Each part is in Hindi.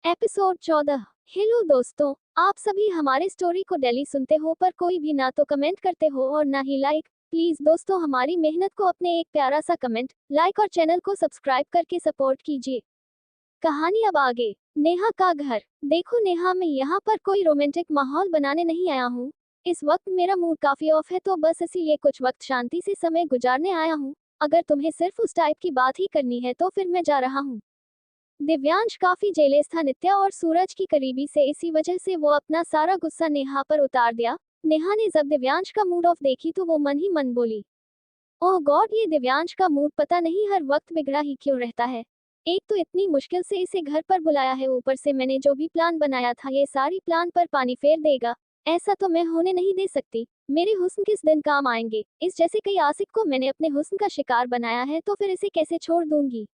एपिसोड 14। हेलो दोस्तों, आप सभी हमारे स्टोरी को डेली सुनते हो पर कोई भी ना तो कमेंट करते हो और ना ही लाइक। प्लीज दोस्तों हमारी मेहनत को अपने एक प्यारा सा कमेंट, लाइक और चैनल को सब्सक्राइब करके सपोर्ट कीजिए। कहानी अब आगे। नेहा का घर। देखो नेहा, मैं यहाँ पर कोई रोमांटिक माहौल बनाने नहीं आया हूँ। इस वक्त मेरा मूड काफी ऑफ है तो बस इसीलिए कुछ वक्त शांति से समय गुजारने आया हूँ। अगर तुम्हें सिर्फ उस टाइप की बात ही करनी है तो फिर मैं जा रहा हूँ। दिव्यांश काफी जेलेस था नित्या और सूरज की करीबी से, इसी वजह से वो अपना सारा गुस्सा नेहा पर उतार दिया। नेहा ने जब दिव्यांश का मूड ऑफ देखी तो वो मन ही मन बोली, ओह गॉड, ये दिव्यांश का मूड पता नहीं हर वक्त बिगड़ा ही क्यों रहता है। एक तो इतनी मुश्किल से इसे घर पर बुलाया है, ऊपर से मैंने जो भी प्लान बनाया था ये सारी प्लान पर पानी फेर देगा। ऐसा तो मैं होने नहीं दे सकती। मेरे हुस्न किस दिन काम आएंगे। इस जैसे कई आशिक को मैंने अपने हुस्न का शिकार बनाया है तो फिर इसे कैसे छोड़ दूंगी।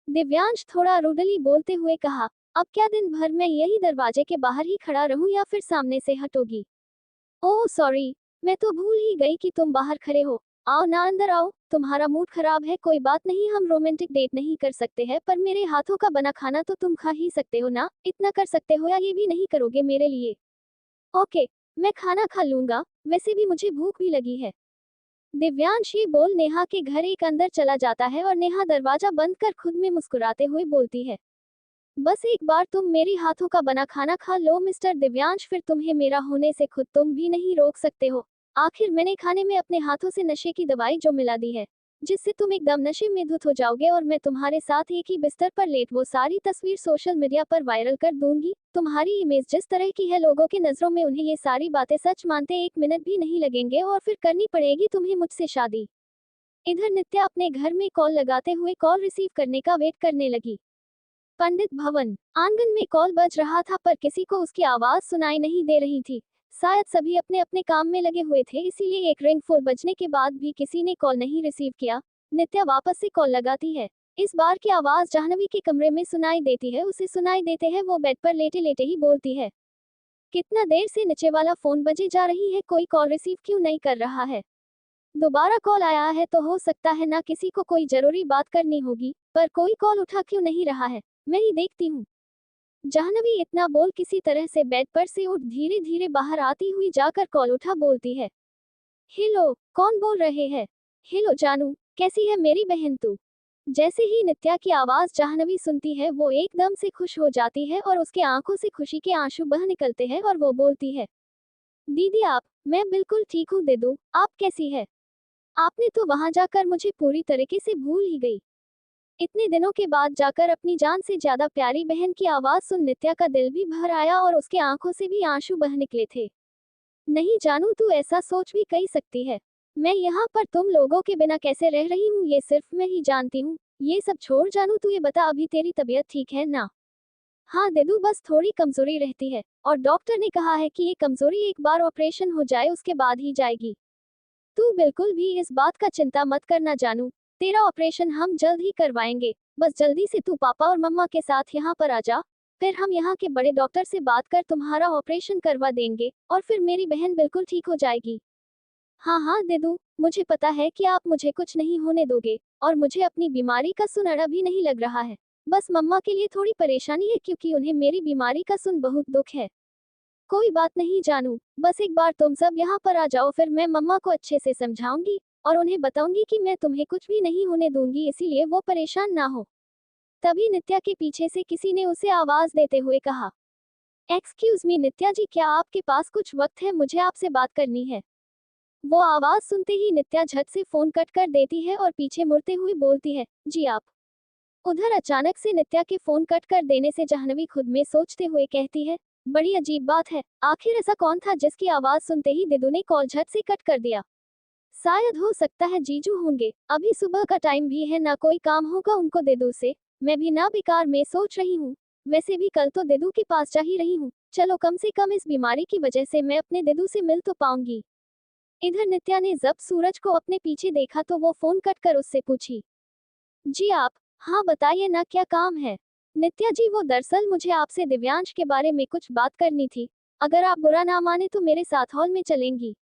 दिव्यांश थोड़ा रूडली बोलते हुए कहा, अब क्या दिन भर मैं यही दरवाजे के बाहर ही खड़ा रहूं या फिर सामने से हटोगी। ओह सॉरी, मैं तो भूल ही गई कि तुम बाहर खड़े हो। आओ ना, अंदर आओ। तुम्हारा मूड खराब है, कोई बात नहीं, हम रोमांटिक डेट नहीं कर सकते हैं पर मेरे हाथों का बना खाना तो तुम खा ही सकते हो ना। इतना कर सकते हो या ये भी नहीं करोगे मेरे लिए। ओके, मैं खाना खा लूंगा, वैसे भी मुझे भूख भी लगी है। दिव्यांश ये बोल नेहा के घर एक अंदर चला जाता है और नेहा दरवाजा बंद कर खुद में मुस्कुराते हुए बोलती है, बस एक बार तुम मेरी हाथों का बना खाना खा लो मिस्टर दिव्यांश, फिर तुम्हें मेरा होने से खुद तुम भी नहीं रोक सकते हो। आखिर मैंने खाने में अपने हाथों से नशे की दवाई जो मिला दी है, जिससे तुम एकदम नशे में धुत हो जाओगे और मैं तुम्हारे साथ एक ही बिस्तर पर लेट वो सारी तस्वीर सोशल मीडिया पर वायरल कर दूंगी। तुम्हारी इमेज जिस तरह की है लोगों की नजरों में, उन्हें ये सारी बातें सच मानते 1 मिनट भी नहीं लगेंगे और फिर करनी पड़ेगी तुम्हें मुझसे शादी। इधर नित्या अपने घर में कॉल लगाते हुए कॉल रिसीव करने का वेट करने लगी। पंडित भवन। आंगन में कॉल बज रहा था पर किसी को उसकी आवाज सुनाई नहीं दे रही थी। शायद सभी अपने अपने काम में लगे हुए थे, इसीलिए एक रिंग फुल बजने के बाद भी किसी ने कॉल नहीं रिसीव किया। नित्या वापस से कॉल लगाती है। इस बार की आवाज जाह्नवी के कमरे में सुनाई देती है। उसे सुनाई देते है वो बेड पर लेटे लेटे ही बोलती है, कितना देर से नीचे वाला फोन बजे जा रही है, कोई कॉल रिसीव क्यों नहीं कर रहा है। दोबारा कॉल आया है तो हो सकता है ना किसी को कोई जरूरी बात करनी होगी, पर कोई कॉल उठा क्यों नहीं रहा है, मैं ही देखती हूँ। जाह्नवी इतना बोल किसी तरह से बेड पर से उठ धीरे धीरे बाहर आती हुई जाकर कॉल उठा बोलती है, हेलो, कौन बोल रहे हैं। हेलो जानू, कैसी है मेरी बहन तू। जैसे ही नित्या की आवाज जाह्नवी सुनती है वो एकदम से खुश हो जाती है और उसके आंखों से खुशी के आंसू बह निकलते हैं और वो बोलती है, दीदी आप, मैं बिल्कुल ठीक हूँ दीदू, आप कैसी है। आपने तो वहां जाकर मुझे पूरी तरीके से भूल ही गई। इतने दिनों के बाद जाकर अपनी जान से ज्यादा प्यारी बहन की आवाज सुन नित्या का दिल भी भर आया और उसके आंखों से भी आंसू बह निकले थे। नहीं जानू, तू ऐसा सोच भी कही सकती है। मैं यहाँ पर तुम लोगों के बिना कैसे रह रही हूँ ये सिर्फ मैं ही जानती हूँ। ये सब छोड़ जानू, तू ये बता अभी तेरी तबीयत ठीक है ना। हाँ दीदू, बस थोड़ी कमजोरी रहती है और डॉक्टर ने कहा है कि ये कमजोरी एक बार ऑपरेशन हो जाए उसके बाद ही जाएगी। तू बिल्कुल भी इस बात का चिंता मत करना जानू, तेरा ऑपरेशन हम जल्द ही करवाएंगे। बस जल्दी से तू पापा और मम्मा के साथ यहाँ पर आ जा, फिर हम यहाँ के बड़े डॉक्टर से बात कर तुम्हारा ऑपरेशन करवा देंगे और फिर मेरी बहन बिल्कुल ठीक हो जाएगी। हाँ हाँ दीदू, मुझे पता है कि आप मुझे कुछ नहीं होने दोगे और मुझे अपनी बीमारी का सुन अड़ा भी नहीं लग रहा है। बस मम्मा के लिए थोड़ी परेशानी है क्योंकि उन्हें मेरी बीमारी का सुन बहुत दुख है। कोई बात नहीं जानू, बस एक बार तुम सब यहाँ पर आ जाओ, फिर मैं मम्मा को अच्छे से समझाऊंगी और उन्हें बताऊंगी कि मैं तुम्हें कुछ भी नहीं होने दूंगी, इसीलिए वो परेशान ना हो। तभी नित्या के पीछे से किसी ने उसे आवाज देते हुए कहा, एक्सक्यूज मी नित्या जी, क्या आपके पास कुछ वक्त है, मुझे आपसे बात करनी है। वो आवाज सुनते ही नित्या झट से फोन कट कर देती है और पीछे मुड़ते हुए बोलती है, जी आप। उधर अचानक से नित्या के फोन कट कर देने से जाह्नवी खुद में सोचते हुए कहती है, बड़ी अजीब बात है, आखिर ऐसा कौन था जिसकी आवाज सुनते ही दिदू ने कॉल झट से कट कर दिया। शायद हो सकता है जीजू होंगे, अभी सुबह का टाइम भी है, ना कोई काम होगा उनको दिदू से। मैं भी ना बेकार में सोच रही हूँ, वैसे भी कल तो दिदू के पास जा ही रही हूँ, चलो कम से कम इस बीमारी की वजह से मैं अपने दिदू से मिल तो पाऊंगी। इधर नित्या ने जब सूरज को अपने पीछे देखा तो वो फोन कट कर उससे पूछी, जी आप। हाँ बताइए ना, क्या काम है। नित्या जी, वो दरअसल मुझे आपसे दिव्यांश के बारे में कुछ बात करनी थी, अगर आप बुरा ना माने तो मेरे साथ हॉल में चलेंगी।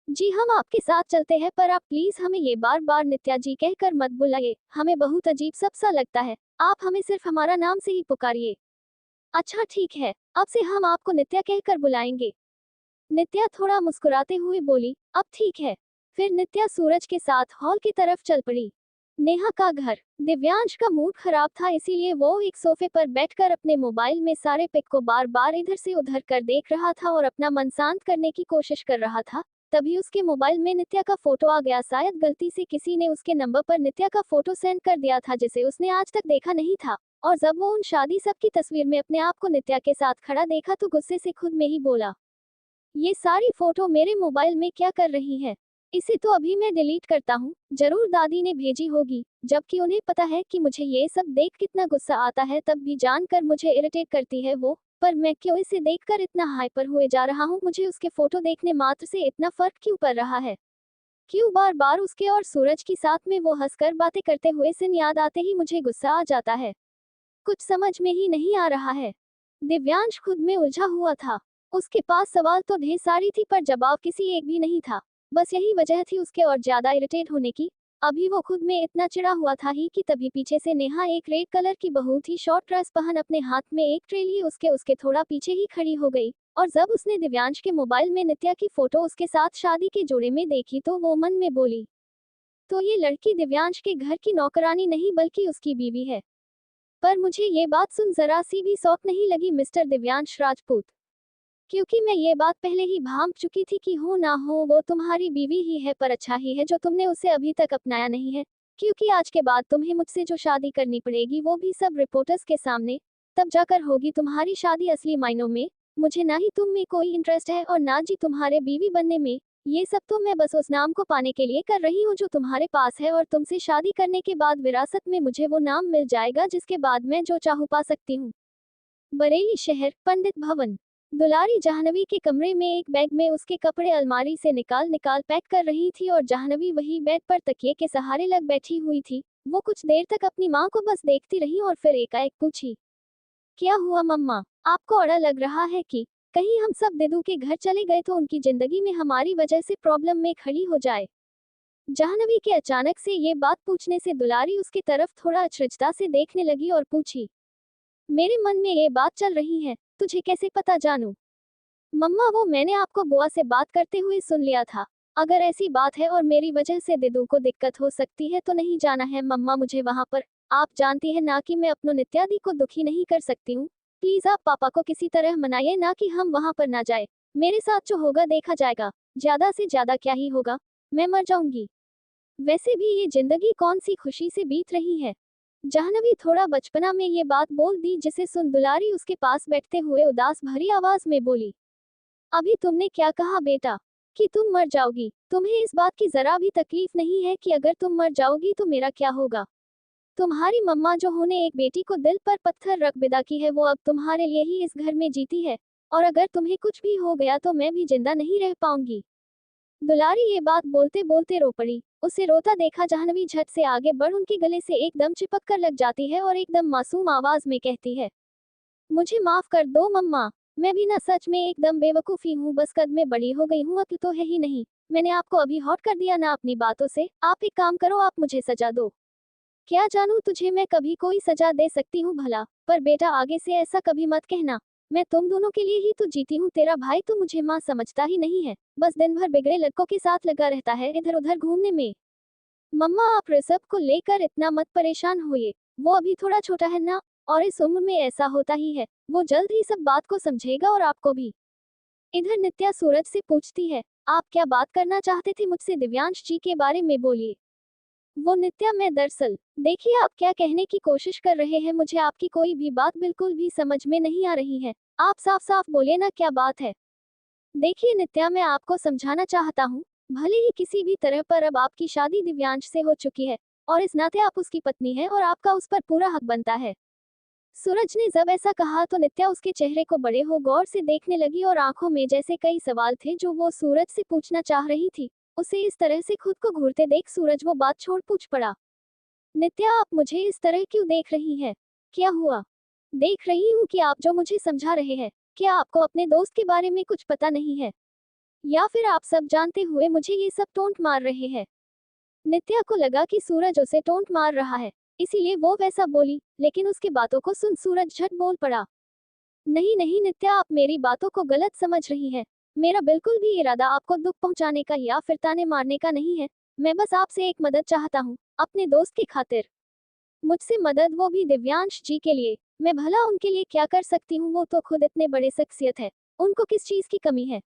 जी हम आपके साथ चलते हैं, पर आप प्लीज हमें ये बार बार नित्या जी कहकर मत बुलाइए, हमें बहुत अजीब सब सा लगता है, आप हमें सिर्फ हमारा नाम से ही पुकारिए। अच्छा ठीक है, अब से हम आपको नित्या कहकर बुलाएंगे। नित्या थोड़ा मुस्कुराते हुए बोली, अब ठीक है। फिर नित्या सूरज के साथ हॉल की तरफ चल पड़ी। नेहा का घर। दिव्यांश का मूड खराब था, इसीलिए वो एक सोफे पर बैठकर अपने मोबाइल में सारे पिक को बार बार इधर से उधर कर देख रहा था और अपना मन शांत करने की कोशिश कर रहा था। तभी उसके मोबाइल में नित्या का फोटो आ गया। शायद गलती से किसी ने उसके नंबर पर नित्या का फोटो सेंड कर दिया था जिसे उसने आज तक देखा नहीं था। और जब वो उन शादी सब की तस्वीर में अपने आप को नित्या के साथ खड़ा देखा तो गुस्से से खुद में ही बोला, ये सारी फोटो मेरे मोबाइल में क्या कर रही है? इसे तो अभी मैं डिलीट करता हूँ, जरूर दादी ने भेजी होगी। जबकि उन्हें पता है कि मुझे ये सब देख कितना गुस्सा आता है, तब भी जानकर मुझे इरिटेट करती है वो। पर मैं क्यों इसे देखकर इतना हाइपर हुए जा रहा हूँ? मुझे उसके फोटो देखने मात्र से इतना फर्क क्यों पड़ रहा है? क्यों बार बार उसके और सूरज की साथ में वो हंसकर बातें करते हुए सीन याद आते ही मुझे गुस्सा आ जाता है। कुछ समझ में ही नहीं आ रहा है। दिव्यांश खुद में उलझा हुआ था। उसके पास सवाल तो ढेर सारी थी पर जवाब किसी एक भी नहीं था। बस यही वजह थी उसके और ज्यादा इरिटेट होने की। अभी वो खुद में इतना चिढ़ा हुआ था ही कि तभी पीछे से नेहा एक रेड कलर की बहुत ही शॉर्ट ड्रेस पहन अपने हाथ में एक ट्रे लिए उसके उसके थोड़ा पीछे ही खड़ी हो गई। और जब उसने दिव्यांश के मोबाइल में नित्या की फोटो उसके साथ शादी के जोड़े में देखी तो वो मन में बोली, तो ये लड़की दिव्यांश के घर की नौकरानी नहीं बल्कि उसकी बीवी है। पर मुझे ये बात सुन जरा सी भी शौक नहीं लगी मिस्टर दिव्यांश राजपूत, क्योंकि मैं ये बात पहले ही भांप चुकी थी कि हो ना हो वो तुम्हारी बीवी ही है। पर अच्छा ही है जो तुमने उसे अभी तक अपनाया नहीं है, क्योंकि आज के बाद तुम्हें मुझसे जो शादी करनी पड़ेगी वो भी सब रिपोर्टर्स के सामने, तब जाकर होगी तुम्हारी शादी असली मायनों में। मुझे ना ही तुम में कोई इंटरेस्ट है और ना जी तुम्हारे बीवी बनने में। ये सब तो मैं बस उस नाम को पाने के लिए कर रही हूँ जो तुम्हारे पास है, और तुमसे शादी करने के बाद विरासत में मुझे वो नाम मिल जाएगा जिसके बाद मैं जो चाहूँ पा सकती हूँ। बरेली शहर, पंडित भवन। दुलारी जाह्नवी के कमरे में एक बैग में उसके कपड़े अलमारी से निकाल निकाल पैक कर रही थी और जाह्नवी वही बेड पर तकिए के सहारे लग बैठी हुई थी। वो कुछ देर तक अपनी माँ को बस देखती रही और फिर एकाएक पूछी, क्या हुआ मम्मा? आपको अड़ा लग रहा है कि कहीं हम सब दिदू के घर चले गए तो उनकी जिंदगी में हमारी वजह से प्रॉब्लम में खड़ी हो जाए? जाह्नवी के अचानक से ये बात पूछने से दुलारी उसकी तरफ थोड़ा अचरजता से देखने लगी और पूछी, मेरे मन में ये बात चल रही है, तुझे कैसे पता जानू? मम्मा वो मैंने आपको बुआ से बात करते हुए सुन लिया था। अगर ऐसी बात है और मेरी वजह से दिदू को दिक्कत हो सकती है तो नहीं जाना है मम्मा मुझे वहां पर। आप जानती है ना कि मैं अपनों नित्यादि को दुखी नहीं कर सकती हूँ। प्लीज आप पापा को किसी तरह मनाइए ना कि हम वहां पर ना जाए। मेरे साथ जो होगा देखा जाएगा, ज्यादा से ज्यादा क्या ही होगा, मैं मर जाऊंगी। वैसे भी ये जिंदगी कौन सी खुशी से बीत रही है। जाह्नवी थोड़ा बचपना में ये बात बोल दी जिसे सुन दुलारी उसके पास बैठते हुए उदास भरी आवाज में बोली, अभी तुमने क्या कहा बेटा? कि तुम मर जाओगी? तुम्हें इस बात की जरा भी तकलीफ नहीं है कि अगर तुम मर जाओगी तो मेरा क्या होगा? तुम्हारी मम्मा जो होने एक बेटी को दिल पर पत्थर रख विदा की है वो अब तुम्हारे लिए ही इस घर में जीती है। और अगर तुम्हें कुछ भी हो गया तो मैं भी जिंदा नहीं रह पाऊंगी। दुलारी ये बात बोलते बोलते रो पड़ी। उसे रोता देखा जाह्नवी झट से आगे बढ़ उनके गले से एकदम चिपक कर लग जाती है और एकदम मासूम आवाज में कहती है, मुझे माफ कर दो मम्मा। मैं भी ना सच में एकदम बेवकूफी हूँ, बस कद में बड़ी हो गई हूँ, अक्ल तो है ही नहीं। मैंने आपको अभी हॉट कर दिया ना अपनी बातों से। आप एक काम करो, आप मुझे सजा दो। क्या जानू तुझे मैं कभी कोई सजा दे सकती हूँ भला? पर बेटा आगे से ऐसा कभी मत कहना। मैं तुम दोनों के लिए ही तो जीती हूँ, तेरा भाई तो मुझे माँ समझता ही नहीं है। बस दिन भर बिगड़े लड़कों के साथ लगा रहता है इधर उधर घूमने में। मम्मा आप ऋषभ को लेकर इतना मत परेशान होइए। वो अभी थोड़ा छोटा है ना, और इस उम्र में ऐसा होता ही है। वो जल्द ही सब बात को समझेगा और आपको भी। इधर नित्या सूरज से पूछती है, आप क्या बात करना चाहते थे मुझसे? दिव्यांश जी के बारे में बोलिए। वो नित्या, मैं दरअसल, देखिए आप क्या कहने की कोशिश कर रहे हैं, मुझे आपकी कोई भी बात बिल्कुल भी समझ में नहीं आ रही है। आप साफ साफ बोलिए ना क्या बात है। देखिए नित्या, मैं आपको समझाना चाहता हूँ, भले ही किसी भी तरह पर अब आपकी शादी दिव्यांश से हो चुकी है, और इस नाते आप उसकी पत्नी हैं और आपका उस पर पूरा हक बनता है। सूरज ने जब ऐसा कहा तो नित्या उसके चेहरे को बड़े हो गौर से देखने लगी और आंखों में जैसे कई सवाल थे जो वो सूरज से पूछना चाह रही थी। उसे इस तरह से खुद को घूरते देख सूरज वो बात छोड़ पूछ पड़ा, नित्या आप मुझे इस तरह क्यों देख रही हैं? क्या हुआ? देख रही हूँ कि आप जो मुझे समझा रहे हैं, क्या आपको अपने दोस्त के बारे में कुछ पता नहीं है? या फिर आप सब जानते हुए मुझे ये सब टोंट मार रहे हैं? नित्या को लगा कि सूरज उसे टोंट मार रहा है, इसीलिए वो वैसा बोली, लेकिन उसकी बातों को सुन सूरज झट बोल पड़ा, नहीं नहीं नित्या, आप मेरी बातों को गलत समझ रही हैं। मेरा बिल्कुल भी इरादा आपको दुख पहुंचाने का या फिर ताने मारने का नहीं है। मैं बस आपसे एक मदद चाहता हूँ, अपने दोस्त की खातिर। मुझसे मदद, वो भी दिव्यांश जी के लिए। मैं भला उनके लिए क्या कर सकती हूँ, वो तो खुद इतने बड़े शख्सियत है। उनको किस चीज की कमी है?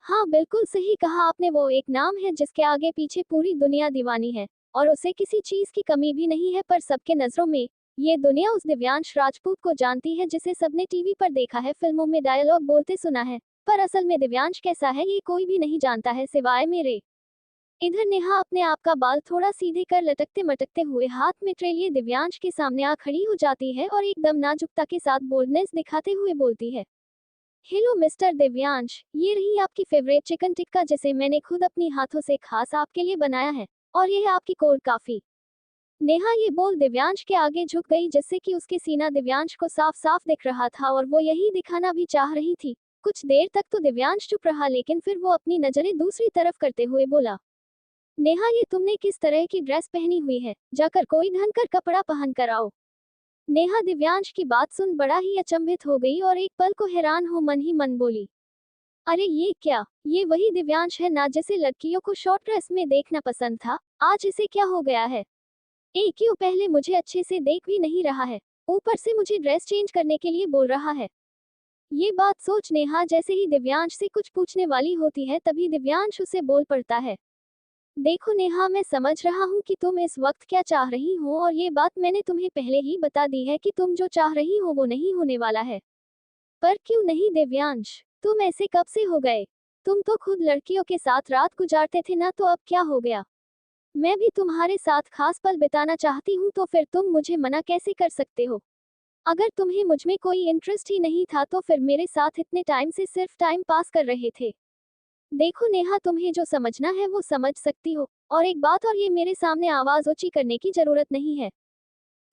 हाँ बिल्कुल सही कहा आपने, वो एक नाम है जिसके आगे पीछे पूरी दुनिया दीवानी है। और उसे किसी चीज की कमी भी नहीं है, पर सबके नजरों में ये दुनिया उस दिव्यांश राजपूत को जानती है जिसे सबने टीवी पर देखा है, फिल्मों में डायलॉग बोलते सुना है। पर असल में दिव्यांश कैसा है ये कोई भी नहीं जानता है सिवाय मेरे। इधर नेहा अपने आप का बाल थोड़ा सीधे कर लटकते मटकते हुए हाथ में ट्रे लिए दिव्यांश के सामने आ खड़ी हो जाती है और एकदम नाजुकता के साथ बोल्डनेस दिखाते हुए बोलती है, हेलो मिस्टर दिव्यांश, ये रही आपकी फेवरेट चिकन टिक्का जिसे मैंने खुद अपनी हाथों से खास आपके लिए बनाया है। और यह है आपकी कोल्ड कॉफी। नेहा ये बोल दिव्यांश के आगे झुक गई जिससे कि उसके सीना दिव्यांश को साफ साफ दिख रहा था और वो यही दिखाना भी चाह रही थी। कुछ देर तक तो दिव्यांश चुप रहा, लेकिन फिर वो अपनी नजरें दूसरी तरफ करते हुए बोला, नेहा ये तुमने किस तरह की ड्रेस पहनी हुई है, जाकर कोई ढंग कर कपड़ा पहन कर आओ। नेहा दिव्यांश की बात सुन बड़ा ही अचंभित हो गई और एक पल को हैरान हो मन ही मन बोली, अरे ये क्या, ये वही दिव्यांश है ना जिसे लड़कियों को शॉर्ट ड्रेस में देखना पसंद था। आज इसे क्या हो गया है? एक क्यों पहले मुझे अच्छे से देख भी नहीं रहा है, ऊपर से मुझे ड्रेस चेंज करने के लिए बोल रहा है। ये बात सोच नेहा जैसे ही दिव्यांश से कुछ पूछने वाली होती है तभी दिव्यांश उसे बोल पड़ता है, देखो नेहा, मैं समझ रहा हूँ कि तुम इस वक्त क्या चाह रही हो और ये बात मैंने तुम्हें पहले ही बता दी है कि तुम जो चाह रही हो वो नहीं होने वाला है। पर क्यों नहीं दिव्यांश, तुम ऐसे कब से हो गए? तुम तो खुद लड़कियों के साथ रात गुजारते थे ना, तो अब क्या हो गया? मैं भी तुम्हारे साथ खास पल बिताना चाहती हूँ, तो फिर तुम मुझे मना कैसे कर सकते हो? अगर तुम्हें मुझ में कोई इंटरेस्ट ही नहीं था तो फिर मेरे साथ इतने टाइम से सिर्फ टाइम पास कर रहे थे। देखो नेहा, तुम्हें जो समझना है वो समझ सकती हो। और एक बात और, ये मेरे सामने आवाज ऊंची करने की जरूरत नहीं है।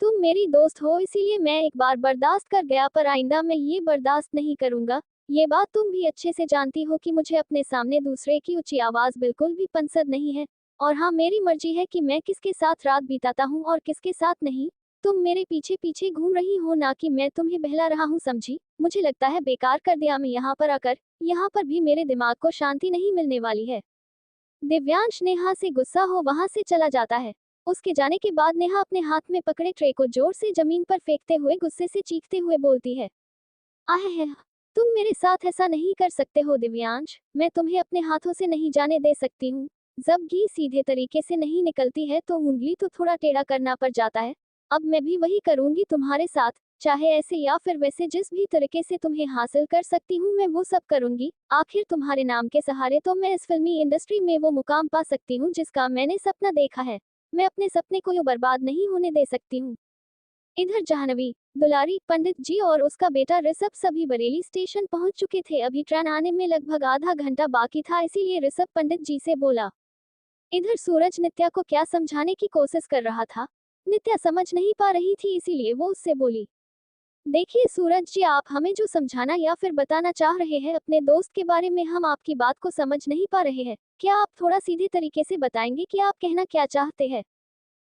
तुम मेरी दोस्त हो इसीलिए मैं एक बार बर्दाश्त कर गया, पर आइंदा मैं ये बर्दाश्त नहीं करूंगा। ये बात तुम भी अच्छे से जानती हो कि मुझे अपने सामने दूसरे की ऊंची आवाज बिल्कुल भी पसंद नहीं है। और हाँ, मेरी मर्जी है कि मैं किसके साथ रात बिताता हूँ और किसके साथ नहीं। तुम मेरे पीछे पीछे घूम रही हो ना कि मैं तुम्हें बहला रहा हूँ, समझी? मुझे लगता है बेकार कर दिया मैं यहाँ पर आकर। यहाँ पर भी मेरे दिमाग को शांति नहीं मिलने वाली है। दिव्यांश नेहा से गुस्सा हो वहां से चला जाता है। उसके जाने के बाद नेहा अपने हाथ में पकड़े ट्रे को जोर से जमीन पर फेंकते हुए गुस्से से चीखते हुए बोलती है, आह है, तुम मेरे साथ ऐसा नहीं कर सकते हो दिव्यांश, मैं तुम्हें अपने हाथों से नहीं जाने दे सकती हूँ। जब घी सीधे तरीके से नहीं निकलती है तो उंगली तो थोड़ा टेढ़ा करना पड़ जाता है। अब मैं भी वही करूंगी तुम्हारे साथ, चाहे ऐसे या फिर वैसे, जिस भी तरीके से तुम्हें हासिल कर सकती हूँ मैं वो सब करूंगी। आखिर तुम्हारे नाम के सहारे तो मैं इस फिल्मी इंडस्ट्री में वो मुकाम पा सकती हूँ जिसका मैंने सपना देखा है। मैं अपने सपने को यूं बर्बाद नहीं होने दे सकती हूँ। इधर जाह्नवी, दुलारी, पंडित जी और उसका बेटा ऋषभ सभी बरेली स्टेशन पहुंच चुके थे। अभी ट्रेन आने में लगभग आधा घंटा बाकी था, इसीलिए ऋषभ पंडित जी से बोला। इधर सूरज नित्या को क्या समझाने की कोशिश कर रहा था। नित्या समझ नहीं पा रही थी, इसीलिए वो उससे बोली, देखिए सूरज जी, आप हमें जो समझाना या फिर बताना चाह रहे हैं अपने दोस्त के बारे में, हम आपकी बात को समझ नहीं पा रहे हैं। क्या आप थोड़ा सीधे तरीके से बताएंगे कि आप कहना क्या चाहते हैं?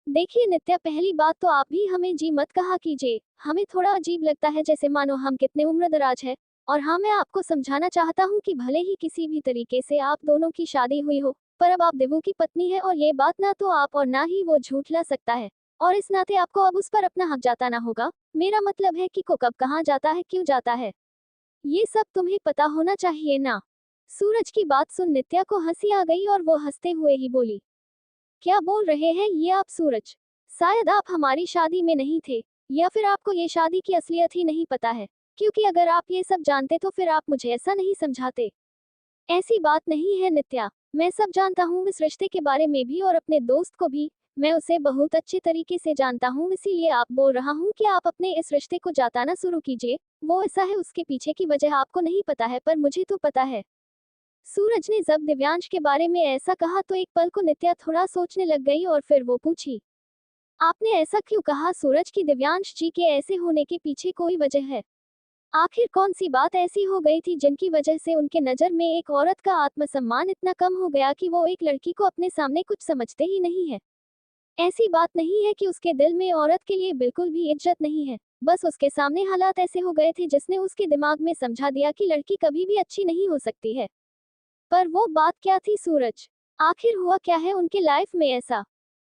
देखिए नित्या, पहली बात तो आप भी हमें जी मत कहा कीजिए। हमें थोड़ा अजीब लगता है, जैसे मानो हम कितने उम्रदराज है। और हाँ, मैं आपको समझाना चाहता हूँ कि भले ही किसी भी तरीके से आप दोनों की शादी हुई हो, पर अब आप देवू की पत्नी है और ये बात ना तो आप और ना ही वो झूठला सकता है। और इस नाते आपको अब उस पर अपना हक जताना होगा। मेरा मतलब है कि को कब कहाँ जाता है, क्यों जाता है, ये सब तुम्हें पता होना चाहिए ना। सूरज की बात सुन नित्या को हंसी आ गई और वो हंसते हुए ही बोली, क्या बोल रहे हैं ये आप सूरज? शायद आप हमारी शादी में नहीं थे, या फिर आपको ये शादी की असलियत ही नहीं पता है। क्योंकि अगर आप ये सब जानते तो फिर आप मुझे ऐसा नहीं समझाते। ऐसी बात नहीं है नित्या, मैं सब जानता हूँ इस रिश्ते के बारे में भी और अपने दोस्त को भी। मैं उसे बहुत अच्छे तरीके से जानता हूँ, इसीलिए आप बोल रहा हूँ कि आप अपने इस रिश्ते को जताना शुरू कीजिए। वो ऐसा है, उसके पीछे की वजह आपको नहीं पता है, पर मुझे तो पता है। सूरज ने जब दिव्यांश के बारे में ऐसा कहा तो एक पल को नित्या थोड़ा सोचने लग गई और फिर वो पूछी, आपने ऐसा क्यों कहा सूरज की दिव्यांश जी के ऐसे होने के पीछे कोई वजह है? आखिर कौन सी बात ऐसी हो गई थी जिनकी वजह से उनके नजर में एक औरत का आत्मसम्मान इतना कम हो गया कि वो एक लड़की को अपने सामने कुछ समझते ही नहीं है? ऐसी बात नहीं है कि उसके दिल में औरत के लिए बिल्कुल भी इज्जत नहीं है। बस उसके सामने हालात ऐसे हो गए थे जिसने उसके दिमाग में समझा दिया कि लड़की कभी भी अच्छी नहीं हो सकती है। पर वो बात क्या थी सूरज? आखिर हुआ क्या है उनके लाइफ में ऐसा?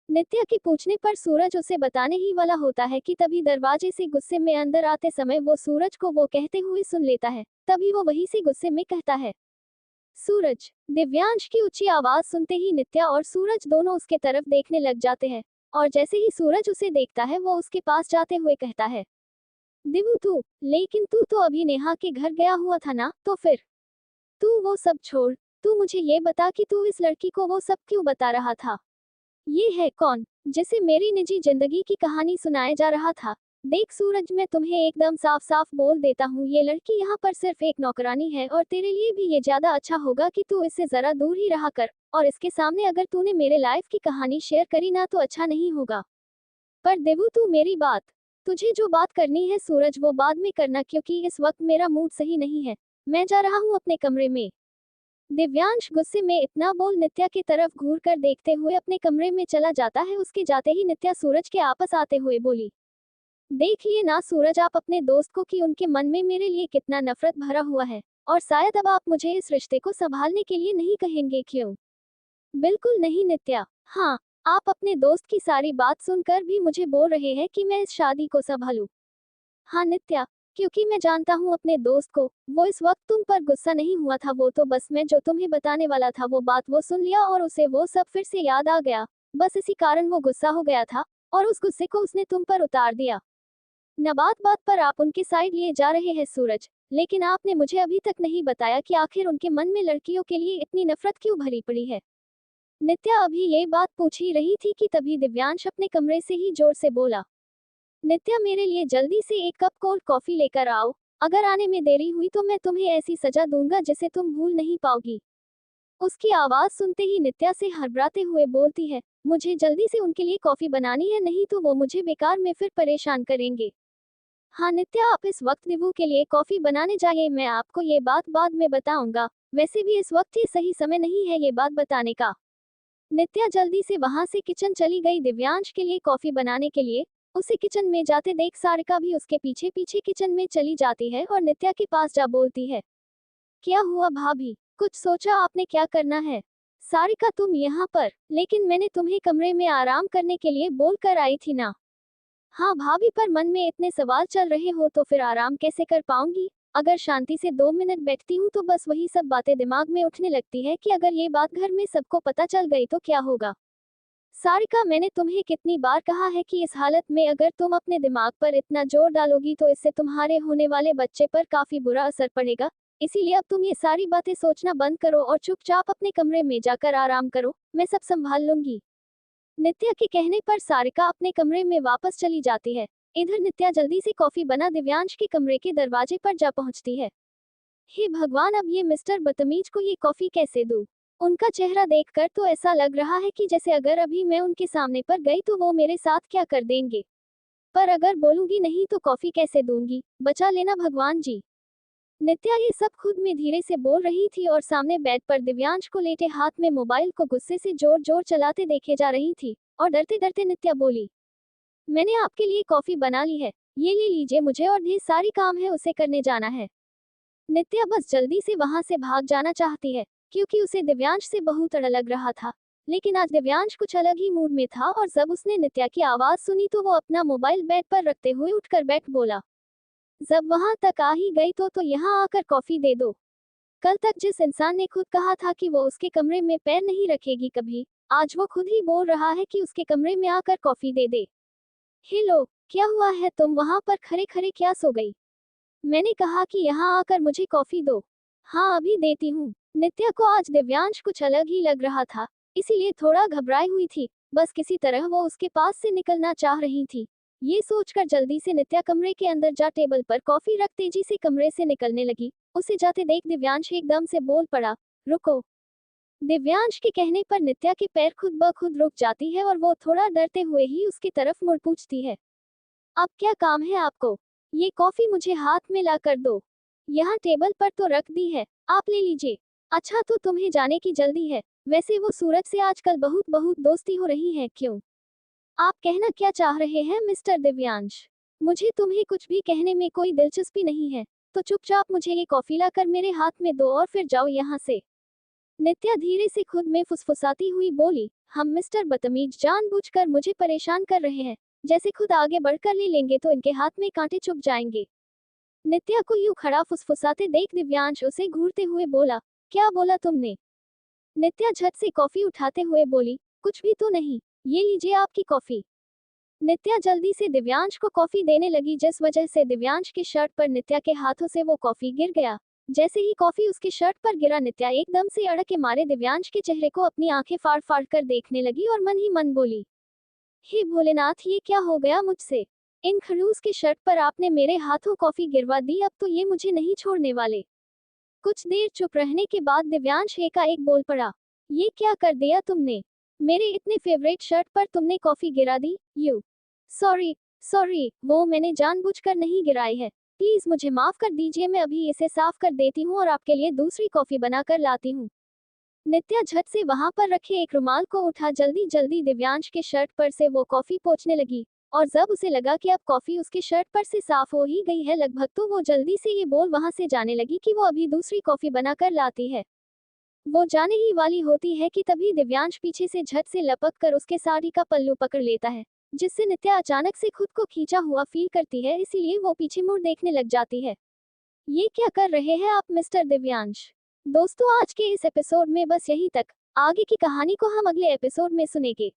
नित्या के पूछने पर सूरज उसे बताने ही वाला होता है कि तभी दरवाजे से गुस्से में अंदर आते समय वो सूरज को वो कहते हुए सुन लेता है। तभी वो वहीं से गुस्से में कहता है, सूरज। दिव्यांश की ऊंची आवाज सुनते ही नित्या और सूरज दोनों उसके तरफ देखने लग जाते हैं। और जैसे ही सूरज उसे देखता है वो उसके पास जाते हुए कहता है, दिवू तू, लेकिन तू तो अभी नेहा के घर गया हुआ था ना, तो फिर तू वो सब छोड़, तू मुझे ये बता कि तू इस लड़की को वो सब क्यों बता रहा था? ये है कौन जिसे मेरी निजी जिंदगी की कहानी सुनाया जा रहा था? देख सूरज, मैं तुम्हें एकदम साफ साफ बोल देता हूँ, ये लड़की यहाँ पर सिर्फ एक नौकरानी है और तेरे लिए भी ये ज्यादा अच्छा होगा कि तू इससे जरा दूर ही रहा कर। और इसके सामने अगर तूने मेरे लाइफ की कहानी शेयर करी ना तो अच्छा नहीं होगा। पर देवू तू मेरी बात, तुझे जो बात करनी है सूरज वो बाद में करना, क्योंकि इस वक्त मेरा मूड सही नहीं है। मैं जा रहा हूँ अपने कमरे में। दिव्यांश गुस्से में इतना बोल नित्या की तरफ घूर कर देखते हुए अपने कमरे में चला जाता है। उसके जाते ही नित्या सूरज के आपस आते हुए बोली, देख लिए ना सूरज आप अपने दोस्त को कि उनके मन में मेरे लिए कितना नफरत भरा हुआ है। और शायद अब आप मुझे इस रिश्ते को संभालने के लिए नहीं कहेंगे, क्यों? बिल्कुल नहीं नित्या। हाँ, आप अपने दोस्त की सारी बात सुनकर भी मुझे बोल रहे हैं कि मैं इस शादी को संभालूं। हाँ नित्या, क्योंकि मैं जानता हूँ अपने दोस्त को, वो इस वक्त तुम पर गुस्सा नहीं हुआ था, वो तो बस मैं जो तुम्हें बताने वाला था वो बात वो सुन लिया और उसे वो सब फिर से याद आ गया। बस इसी कारण वो गुस्सा हो गया था और उस गुस्से को उसने तुम पर उतार दिया। न बात बात पर आप उनके साइड लिए जा रहे हैं सूरज, लेकिन आपने मुझे अभी तक नहीं बताया कि आखिर उनके मन में लड़कियों के लिए इतनी नफरत क्यों भरी पड़ी है। नित्या अभी ये बात पूछ ही रही थी कि तभी दिव्यांश अपने कमरे से ही जोर से बोला, नित्या मेरे लिए जल्दी से एक कप कोल्ड कॉफी लेकर आओ। अगर आने में देरी हुई तो मैं तुम्हें ऐसी सजा दूंगा जिसे तुम भूल नहीं पाओगी। उसकी आवाज सुनते ही नित्या से हड़बड़ाते हुए बोलती है, मुझे जल्दी से उनके लिए कॉफी बनानी है, नहीं तो वो मुझे बेकार में फिर परेशान करेंगे। हाँ नित्या, आप इस वक्त दिवू के लिए कॉफी बनाने जाइए, मैं आपको ये बात बाद में बताऊंगा। वैसे भी इस वक्त ही सही समय नहीं है ये बात बताने का। नित्या जल्दी से वहां से किचन चली गई दिव्यांश के लिए कॉफी बनाने के लिए। उसे किचन में जाते देख सारिका भी उसके पीछे पीछे किचन में चली जाती है और नित्या के पास जा बोलती है, क्या हुआ भाभी, कुछ सोचा आपने क्या करना है? सारिका तुम यहाँ पर, लेकिन मैंने तुम्हें कमरे में आराम करने के लिए बोल कर आई थी ना। हाँ भाभी, पर मन में इतने सवाल चल रहे हो तो फिर आराम कैसे कर पाऊंगी? अगर शांति से 2 मिनट बैठती हूँ तो बस वही सब बातें दिमाग में उठने लगती है कि अगर ये बात घर में सबको पता चल गई तो क्या होगा। सारिका, मैंने तुम्हें कितनी बार कहा है कि इस हालत में अगर तुम अपने दिमाग पर इतना जोर डालोगी तो इससे तुम्हारे होने वाले बच्चे पर काफी बुरा असर पड़ेगा। इसीलिए अब तुम ये सारी बातें सोचना बंद करो और चुपचाप अपने कमरे में जाकर आराम करो, मैं सब संभाल लूंगी। नित्या के कहने पर सारिका अपने कमरे में वापस चली जाती है। इधर नित्या जल्दी से कॉफी बना दिव्यांश के कमरे के दरवाजे पर जा पहुंचती है। हे भगवान, अब ये मिस्टर बदतमीज को ये कॉफी कैसे दूं? उनका चेहरा देखकर तो ऐसा लग रहा है कि जैसे अगर अभी मैं उनके सामने पर गई तो वो मेरे साथ क्या कर देंगे। पर अगर बोलूंगी नहीं तो कॉफी कैसे दूंगी, बचा लेना भगवान जी। नित्या ये सब खुद में धीरे से बोल रही थी और सामने बेड पर दिव्यांश को लेटे हाथ में मोबाइल को गुस्से से जोर जोर चलाते देखे जा रही थी। और डरते डरते नित्या बोली, मैंने आपके लिए कॉफी बना ली है, ये ले लीजिए, मुझे और ढेर सारी काम है उसे करने जाना है। नित्या बस जल्दी से वहां से भाग जाना चाहती है, क्योंकि उसे दिव्यांश से बहुत डर लग रहा था। लेकिन आज दिव्यांश कुछ अलग ही मूड में था और जब उसने नित्या की आवाज सुनी तो वो अपना मोबाइल बेड पर रखते हुए उठकर बैठ बोला, जब वहां तक आ ही गई तो यहाँ आकर कॉफी दे दो। कल तक जिस इंसान ने खुद कहा था कि वो उसके कमरे में पैर नहीं रखेगी कभी, आज वो खुद ही बोल रहा है कि उसके कमरे में आकर कॉफी दे दे। हेलो, क्या हुआ है, तुम वहां पर खड़े खड़े क्या सो गई? मैंने कहा कि यहाँ आकर मुझे कॉफी दो। हाँ अभी देती हूँ। नित्या को आज दिव्यांश कुछ अलग ही लग रहा था, इसीलिए थोड़ा घबराई हुई थी। बस किसी तरह वो उसके पास से निकलना चाह रही थी। ये सोचकर जल्दी से नित्या कमरे के अंदर जा टेबल पर कॉफी रख तेजी से कमरे से निकलने लगी। उसे जाते देख दिव्यांश एकदम से बोल पड़ा, रुको। दिव्यांश के कहने पर नित्या के पैर खुद ब खुद रुक जाती है और वो थोड़ा डरते हुए ही उसकी तरफ मुड़ पूछती है, अब क्या काम है आपको? ये कॉफी मुझे हाथ में ला कर दो। यहाँ टेबल पर तो रख दी है, आप ले लीजिए। अच्छा तो तुम्हें जाने की जल्दी है? वैसे वो सूरज से आजकल बहुत बहुत दोस्ती हो रही है, क्यों? आप कहना क्या चाह रहे हैं मिस्टर दिव्यांश? मुझे तुम्हें कुछ भी कहने में कोई दिलचस्पी नहीं है, तो चुपचाप मुझे ये कॉफी लाकर मेरे हाथ में दो और फिर जाओ यहाँ से। नित्या धीरे से खुद में फुसफुसाती हुई बोली, हम मिस्टर बदतमीज जानबूझकर मुझे परेशान कर रहे हैं, जैसे खुद आगे बढ़कर ले लेंगे तो इनके हाथ में कांटे चुभ जाएंगे। नित्या को यूं खड़ा फुसफुसाते देख दिव्यांश उसे घूरते हुए बोला, क्या बोला तुमने? नित्या झट से कॉफी उठाते हुए बोली, कुछ भी तो नहीं, ये लीजिए आपकी कॉफी। नित्या जल्दी से दिव्यांश को कॉफी देने लगी, जिस वजह से दिव्यांश की शर्ट पर नित्या के हाथों से वो कॉफी गिर गया। जैसे ही कॉफी उसकी शर्ट पर गिरा, नित्या एकदम से अड़क के मारे दिव्यांश के चेहरे को अपनी आंखें फाड़ फाड़ कर देखने लगी और मन ही मन बोली, हे भोलेनाथ, ये क्या हो गया मुझसे? इन खड़ूस की शर्ट पर आपने मेरे हाथों कॉफी गिरवा दी, अब तो ये मुझे नहीं छोड़ने वाले। कुछ देर चुप रहने के बाद दिव्यांश एकाएक बोल पड़ा, ये क्या कर दिया तुमने? मेरे इतने फेवरेट शर्ट पर तुमने कॉफी गिरा दी। यू सॉरी सॉरी, वो मैंने जानबूझकर नहीं गिराई है, प्लीज मुझे माफ कर दीजिए, मैं अभी इसे साफ कर देती हूँ और आपके लिए दूसरी कॉफी बनाकर लाती हूँ। नित्या झट से वहां पर रखे एक रुमाल को उठा जल्दी जल्दी दिव्यांश के शर्ट पर से वो कॉफी पोंछने लगी, और जब उसे लगा कि अब कॉफी उसके शर्ट पर से साफ हो ही गई है लगभग, तो वो जल्दी से ये बोल वहां से जाने लगी कि वो अभी दूसरी कॉफी बनाकर लाती है। वो जाने ही वाली होती है कि तभी दिव्यांश पीछे से झट से लपक कर उसके साड़ी का पल्लू पकड़ लेता है, जिससे नित्या अचानक से खुद को खींचा हुआ फील करती है, इसीलिए वो पीछे मुड़ देखने लग जाती है। ये क्या कर रहे हैं आप मिस्टर दिव्यांश? दोस्तों, आज के इस एपिसोड में बस यही तक। आगे की कहानी को हम अगले एपिसोड में सुनेंगे।